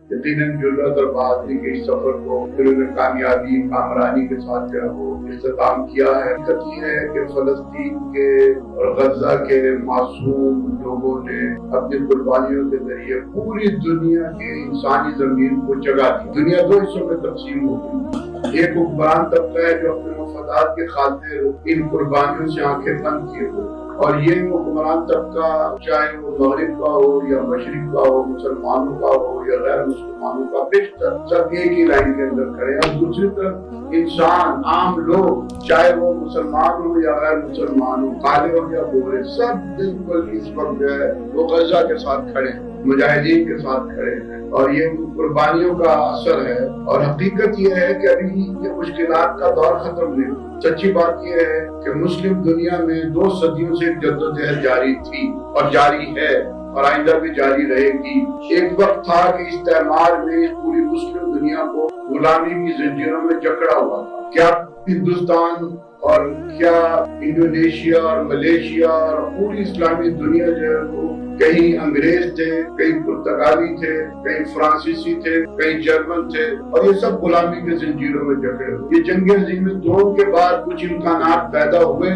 یقیناً جرأت اور بہادری کے اس سفر کو پھر انہوں نے کامیابی کامرانی کے ساتھ جو ہے وہ اختتام کیا ہے۔ حقیقت یہ ہے کہ فلسطین کے اور غزہ کے معصوم لوگوں نے اپنی قربانیوں کے ذریعے پوری دنیا کے انسانی زمین کو جگہ دی۔ دنیا دو حصوں میں تقسیم ہو گئی، ایک حکمران طبقہ ہے جو اپنے مفادات کے خاطر ان قربانیوں سے آنکھیں بند کیے ہوئے، اور یہ حکمران طبقہ چاہے وہ مغرب کا ہو یا مشرق کا ہو، مسلمانوں کا ہو یا غیر مسلمانوں کا، بیشتر سب ایک ہی لائن کے اندر کھڑے ہیں۔ اور دوسری طرف انسان، عام لوگ، چاہے وہ مسلمان ہو یا غیر مسلمان ہو، کالے ہو یا گورے، سب بالکل اس وقت جو ہے وہ غزہ کے ساتھ کھڑے ہیں، مجاہدین کے ساتھ کھڑے ہیں، اور یہ قربانیوں کا اثر ہے۔ اور حقیقت یہ ہے کہ ابھی یہ مشکلات کا دور ختم نہیں۔ سچی بات یہ ہے کہ مسلم دنیا میں 2 صدیوں سے جدوجہد جاری تھی اور جاری ہے اور آئندہ بھی جاری رہے گی۔ ایک وقت تھا کہ استعمار نے اس پوری مسلم دنیا کو غلامی کی زنجیروں میں جکڑا ہوا تھا۔ کیا ہندوستان اور کیا انڈونیشیا اور ملیشیا اور پوری اسلامی دنیا جو ہے وہ کہیں انگریز تھے، کہیں پرتگالی تھے، کہیں فرانسیسی تھے، کہیں جرمن تھے، اور یہ سب غلامی کے زنجیروں میں جکڑے ہوئے۔ یہ جنگ عظیم دو کے بعد کچھ امکانات پیدا ہوئے،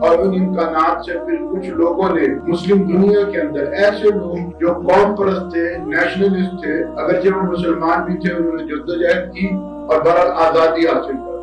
اور ان امکانات سے پھر کچھ لوگوں نے مسلم دنیا کے اندر، ایسے لوگ جو قوم پرست تھے، نیشنلسٹ تھے، اگرچہ وہ مسلمان بھی تھے، انہوں نے جدوجہد کی اور بہرحال آزادی حاصل کر